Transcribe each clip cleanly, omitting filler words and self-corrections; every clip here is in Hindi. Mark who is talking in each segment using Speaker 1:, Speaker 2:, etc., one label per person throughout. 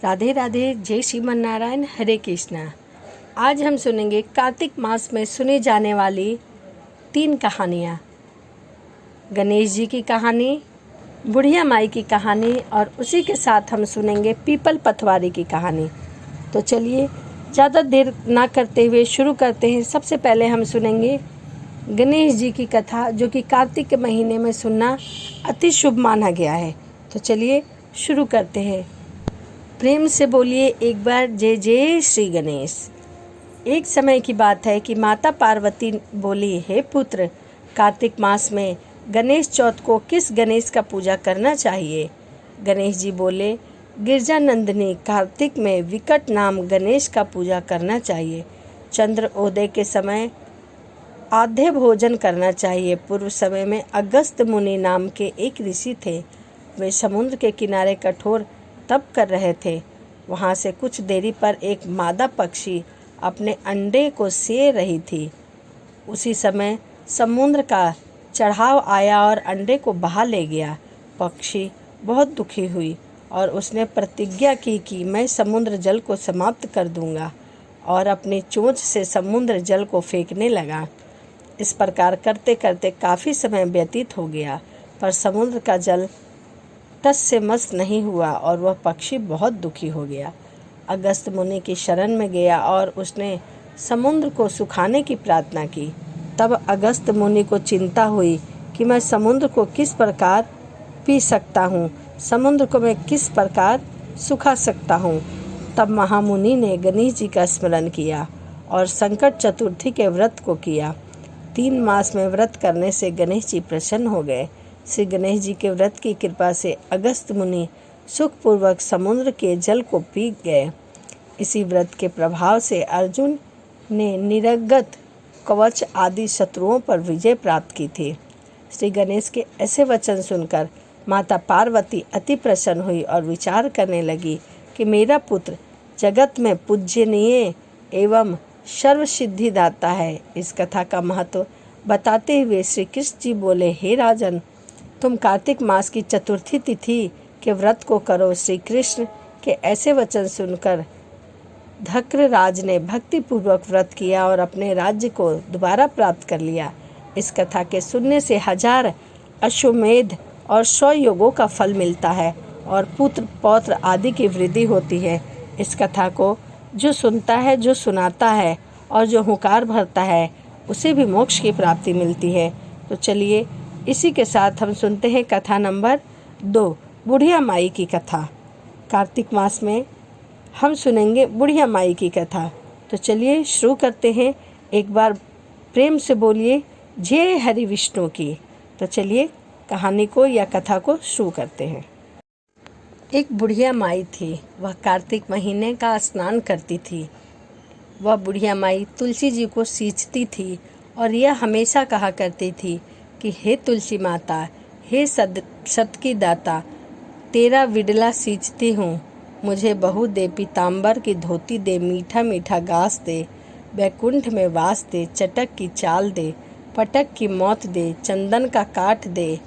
Speaker 1: राधे राधे, जय श्रीमन नारायण, हरे कृष्णा। आज हम सुनेंगे कार्तिक मास में सुनी जाने वाली 3 कहानियाँ। गणेश जी की कहानी, बुढ़िया माई की कहानी और उसी के साथ हम सुनेंगे पीपल पथवारी की कहानी। तो चलिए ज़्यादा देर ना करते हुए शुरू करते हैं। सबसे पहले हम सुनेंगे गणेश जी की कथा, जो कि कार्तिक के महीने में सुनना अति शुभ माना गया है। तो चलिए शुरू करते हैं। प्रेम से बोलिए एक बार जय जय श्री गणेश। एक समय की बात है कि माता पार्वती बोली, हे पुत्र, कार्तिक मास में गणेश चौथ को किस गणेश का पूजा करना चाहिए? गणेश जी बोले, गिरजानंदिनी, कार्तिक में विकट नाम गणेश का पूजा करना चाहिए। चंद्रोदय के समय आधे भोजन करना चाहिए। पूर्व समय में अगस्त मुनि नाम के एक ऋषि थे। वे समुद्र के किनारे कठोर तप कर रहे थे। वहाँ से कुछ देरी पर एक मादा पक्षी अपने अंडे को सेर रही थी। उसी समय समुद्र का चढ़ाव आया और अंडे को बहा ले गया। पक्षी बहुत दुखी हुई और उसने प्रतिज्ञा की कि मैं समुद्र जल को समाप्त कर दूंगा, और अपनी चोंच से समुद्र जल को फेंकने लगा। इस प्रकार करते करते काफ़ी समय व्यतीत हो गया, पर समुद्र का जल टस से मस नहीं हुआ और वह पक्षी बहुत दुखी हो गया। अगस्त मुनि की शरण में गया और उसने समुद्र को सुखाने की प्रार्थना की। तब अगस्त मुनि को चिंता हुई कि मैं समुद्र को किस प्रकार पी सकता हूँ, समुद्र को मैं किस प्रकार सुखा सकता हूँ। तब महामुनि ने गणेश जी का स्मरण किया और संकट चतुर्थी के व्रत को किया। 3 मास में व्रत करने से गणेश जी प्रसन्न हो गए। श्री गणेश जी के व्रत की कृपा से अगस्त मुनि सुखपूर्वक समुद्र के जल को पी गए। इसी व्रत के प्रभाव से अर्जुन ने निरगत, कवच आदि शत्रुओं पर विजय प्राप्त की थी। श्री गणेश के ऐसे वचन सुनकर माता पार्वती अति प्रसन्न हुई और विचार करने लगी कि मेरा पुत्र जगत में पूज्यनीय एवं सर्वसिद्धिदाता है। इस कथा का महत्व बताते हुए श्री कृष्ण जी बोले, हे राजन, तुम कार्तिक मास की चतुर्थी तिथि के व्रत को करो। श्री कृष्ण के ऐसे वचन सुनकर धक्रराज ने भक्तिपूर्वक व्रत किया और अपने राज्य को दोबारा प्राप्त कर लिया। इस कथा के सुनने से 1000 अश्वमेध और 100 योगों का फल मिलता है और पुत्र पौत्र आदि की वृद्धि होती है। इस कथा को जो सुनता है, जो सुनाता है और जो हुंकार भरता है, उसे भी मोक्ष की प्राप्ति मिलती है। तो चलिए इसी के साथ हम सुनते हैं कथा नंबर 2, बुढ़िया माई की कथा। कार्तिक मास में हम सुनेंगे बुढ़िया माई की कथा। तो चलिए शुरू करते हैं। एक बार प्रेम से बोलिए जय हरि विष्णु की। तो चलिए कहानी को या कथा को शुरू करते हैं। एक बुढ़िया माई थी। वह कार्तिक महीने का स्नान करती थी। वह बुढ़िया माई तुलसी जी को सींचती थी और यह हमेशा कहा करती थी कि हे तुलसी माता, हे सत की दाता, तेरा विडला सींचती हूँ। मुझे बहू दे, पीताम्बर की धोती दे, मीठा मीठा घास दे, वैकुंठ में वास दे, चटक की चाल दे, पटक की मौत दे, चंदन का काठ दे,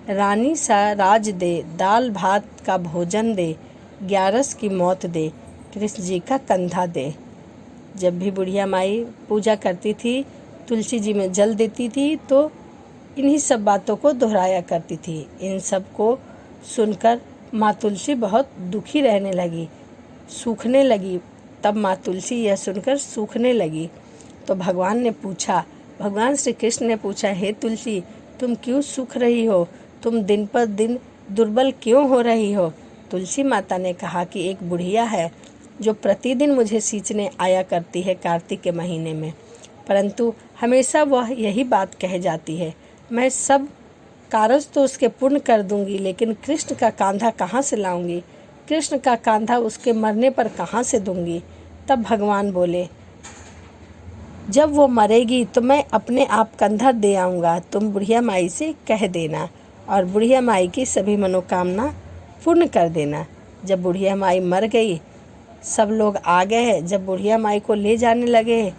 Speaker 1: रानी सा राज दे, दाल भात का भोजन दे, 11 की मौत दे, कृष्ण जी का कंधा दे। जब भी बुढ़िया माई पूजा करती थी, तुलसी जी में जल देती थी, तो इन्हीं सब बातों को दोहराया करती थी। इन सब को सुनकर माँ तुलसी बहुत दुखी रहने लगी, सूखने लगी। तब माँ तुलसी यह सुनकर सूखने लगी तो भगवान श्री कृष्ण ने पूछा, हे तुलसी, तुम क्यों सूख रही हो? तुम दिन पर दिन दुर्बल क्यों हो रही हो? तुलसी माता ने कहा कि एक बुढ़िया है जो प्रतिदिन मुझे सींचने आया करती है कार्तिक के महीने में, परंतु हमेशा वह यही बात कह जाती है, मैं सब कारज तो उसके पूर्ण कर दूंगी, लेकिन कृष्ण का कांधा कहाँ से लाऊंगी? कृष्ण का कांधा उसके मरने पर कहाँ से दूंगी? तब भगवान बोले, जब वो मरेगी तो मैं अपने आप कंधा दे आऊँगा, तुम बुढ़िया माई से कह देना और बुढ़िया माई की सभी मनोकामना पूर्ण कर देना। जब बुढ़िया माई मर गई, सब लोग आ गए। जब बुढ़िया माई को ले जाने लगे,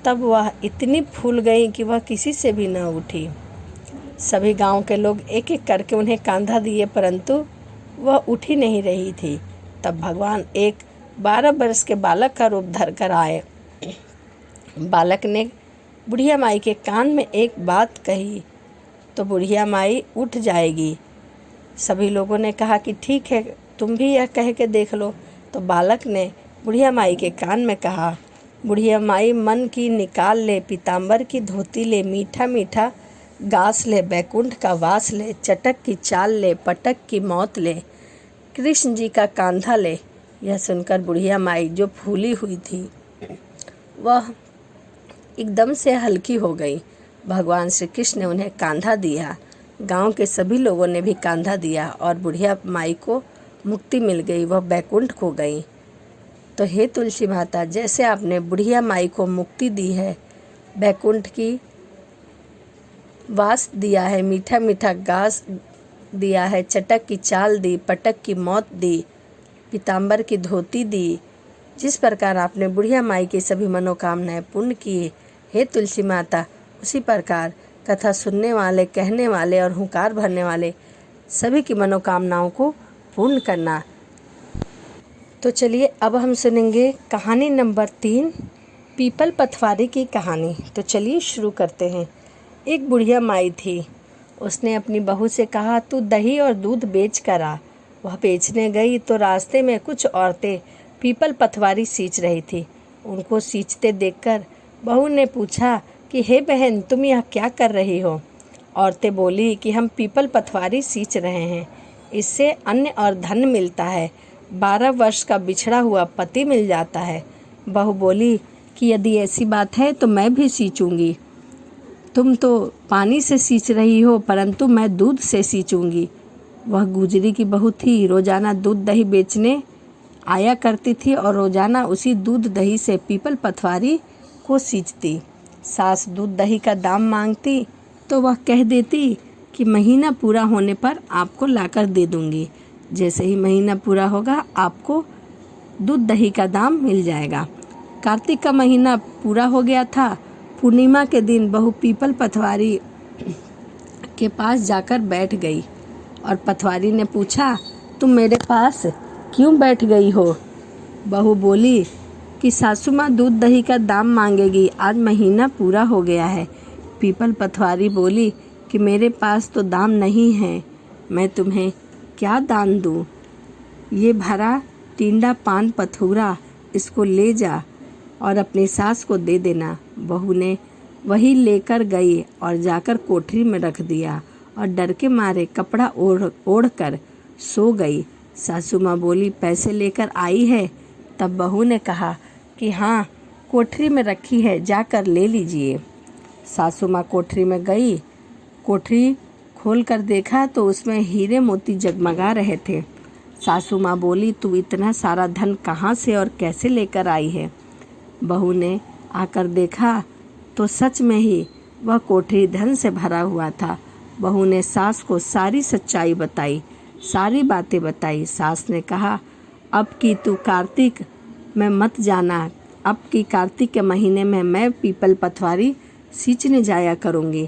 Speaker 1: तब वह इतनी फूल गई कि वह किसी से भी न उठी। सभी गांव के लोग एक एक करके उन्हें कांधा दिए, परंतु वह उठ ही नहीं रही थी। तब भगवान एक 12 वर्ष के बालक का रूप धर कर आए। बालक ने बुढ़िया माई के कान में एक बात कही तो बुढ़िया माई उठ जाएगी। सभी लोगों ने कहा कि ठीक है, तुम भी यह कह के देख लो। तो बालक ने बुढ़िया माई के कान में कहा, बुढ़िया माई मन की निकाल ले, पीताम्बर की धोती ले, मीठा मीठा गास ले, बैकुंठ का वास ले, चटक की चाल ले, पटक की मौत ले, कृष्ण जी का कांधा ले। यह सुनकर बुढ़िया माई जो फूली हुई थी वह एकदम से हल्की हो गई। भगवान श्री कृष्ण ने उन्हें कांधा दिया। गांव के सभी लोगों ने भी कांधा दिया और बुढ़िया माई को मुक्ति मिल गई, वह बैकुंठ को गई। तो हे तुलसी माता, जैसे आपने बुढ़िया माई को मुक्ति दी है, बैकुंठ की वास दिया है, मीठा मीठा गास दिया है, चटक की चाल दी, पटक की मौत दी, पीताम्बर की धोती दी, जिस प्रकार आपने बुढ़िया माई की सभी मनोकामनाएं पूर्ण की, हे तुलसी माता, उसी प्रकार कथा सुनने वाले, कहने वाले और हुंकार भरने वाले सभी की मनोकामनाओं को पूर्ण करना। तो चलिए अब हम सुनेंगे कहानी नंबर 3, पीपल पथवारी की कहानी। तो चलिए शुरू करते हैं। एक बुढ़िया माई थी। उसने अपनी बहू से कहा, तू दही और दूध बेच कर आ। वह बेचने गई तो रास्ते में कुछ औरतें पीपल पथवारी सींच रही थी। उनको सींचते देखकर बहू ने पूछा कि हे बहन, तुम यह क्या कर रही हो? औरतें बोली कि हम पीपल पथवारी सींच रहे हैं, इससे अन्न और धन मिलता है, 12 वर्ष का बिछड़ा हुआ पति मिल जाता है। बहू बोली कि यदि ऐसी बात है तो मैं भी सींचूंगी। तुम तो पानी से सींच रही हो, परंतु मैं दूध से सींचूंगी। वह गुजरी की बहू थी। रोजाना दूध दही बेचने आया करती थी और रोजाना उसी दूध दही से पीपल पथवारी को सींचती। सास दूध दही का दाम मांगती तो वह कह देती कि महीना पूरा होने पर आपको लाकर दे दूंगी। जैसे ही महीना पूरा होगा आपको दूध दही का दाम मिल जाएगा। कार्तिक का महीना पूरा हो गया था। पूर्णिमा के दिन बहू पीपल पथवारी के पास जाकर बैठ गई और पथवारी ने पूछा, तुम मेरे पास क्यों बैठ गई हो? बहू बोली कि सासू माँ दूध दही का दाम मांगेगी, आज महीना पूरा हो गया है। पीपल पथवारी बोली कि मेरे पास तो दाम नहीं है, मैं तुम्हें क्या दान दूँ? ये भरा टिंडा पान पथूरा, इसको ले जा और अपनी सास को दे देना। बहू ने वही लेकर गई और जाकर कोठरी में रख दिया और डर के मारे कपड़ा ओढ़ कर सो गई। सासू माँ बोली, पैसे लेकर आई है? तब बहू ने कहा कि हाँ, कोठरी में रखी है, जाकर ले लीजिए। सासू माँ कोठरी में गई। कोठरी खोल कर देखा तो उसमें हीरे मोती जगमगा रहे थे। सासू माँ बोली, तू इतना सारा धन कहाँ से और कैसे लेकर आई है? बहू ने आकर देखा तो सच में ही वह कोठरी धन से भरा हुआ था। बहू ने सास को सारी सच्चाई बताई, सारी बातें बताई। सास ने कहा, अब की तू कार्तिक में मत जाना, अब की कार्तिक के महीने में मैं पीपल पथवारी सींचने जाया करूँगी।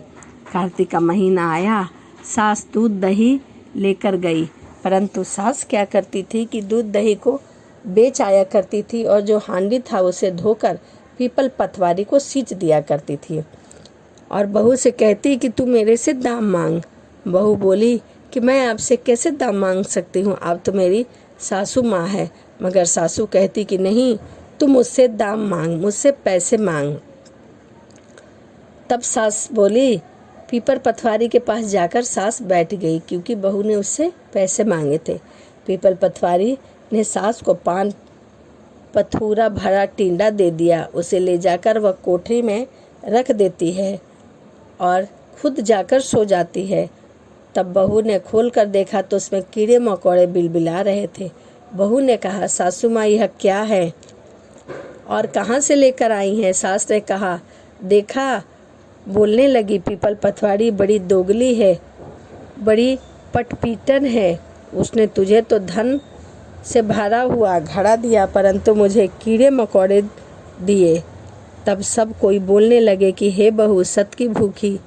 Speaker 1: कार्तिक का महीना आया, सास दूध दही लेकर गई, परंतु सास क्या करती थी कि दूध दही को बेच आया करती थी और जो हांडी था उसे धोकर पीपल पथवारी को सींच दिया करती थी और बहू से कहती कि तू मेरे से दाम मांग। बहू बोली कि मैं आपसे कैसे दाम मांग सकती हूँ, आप तो मेरी सासू माँ है। मगर सासू कहती कि नहीं, तू मुझसे दाम मांग, मुझसे पैसे मांग। तब सास बोली, पीपल पथवारी के पास जाकर सास बैठ गई क्योंकि बहू ने उससे पैसे मांगे थे। पीपल पथवारी ने सास को पान पथूरा भरा टिंडा दे दिया। उसे ले जाकर वह कोठरी में रख देती है और खुद जाकर सो जाती है। तब बहू ने खोल कर देखा तो उसमें कीड़े मकोड़े बिलबिला रहे थे। बहू ने कहा, सासू माँ यह क्या है और कहाँ से लेकर आई हैं? सास ने कहा, देखा, बोलने लगी, पीपल पथवारी बड़ी दोगली है, बड़ी पटपीटन है। उसने तुझे तो धन से भरा हुआ घड़ा दिया, परंतु मुझे कीड़े मकोड़े दिए। तब सब कोई बोलने लगे कि हे बहू, सत की भूखी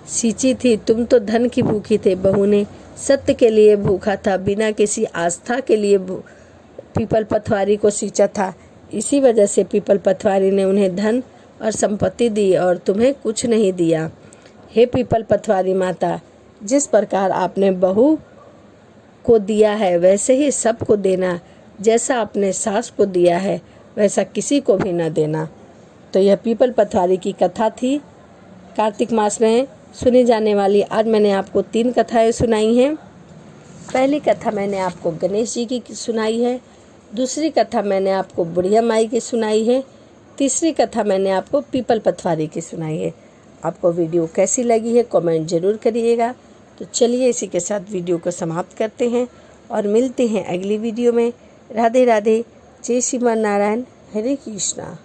Speaker 1: सींची थी, तुम तो धन की भूखी थे। बहू ने सत्य के लिए भूखा था, बिना किसी आस्था के लिए पीपल पथवारी को सींचा था। इसी वजह से पीपल पथवारी ने उन्हें धन और संपत्ति दी और तुम्हें कुछ नहीं दिया। हे पीपल पथवारी माता, जिस प्रकार आपने बहू को दिया है वैसे ही सबको देना। जैसा आपने सास को दिया है वैसा किसी को भी न देना। तो यह पीपल पथवारी की कथा थी, कार्तिक मास में सुनी जाने वाली। आज मैंने आपको 3 कथाएं सुनाई हैं। पहली कथा मैंने आपको गणेश जी की सुनाई है, दूसरी कथा मैंने आपको बुढ़िया माई की सुनाई है, तीसरी कथा मैंने आपको पीपल पथवारी की सुनाई है। आपको वीडियो कैसी लगी है कमेंट ज़रूर करिएगा। तो चलिए इसी के साथ वीडियो को समाप्त करते हैं और मिलते हैं अगली वीडियो में। राधे राधे, जय श्रीमान नारायण, हरे कृष्णा।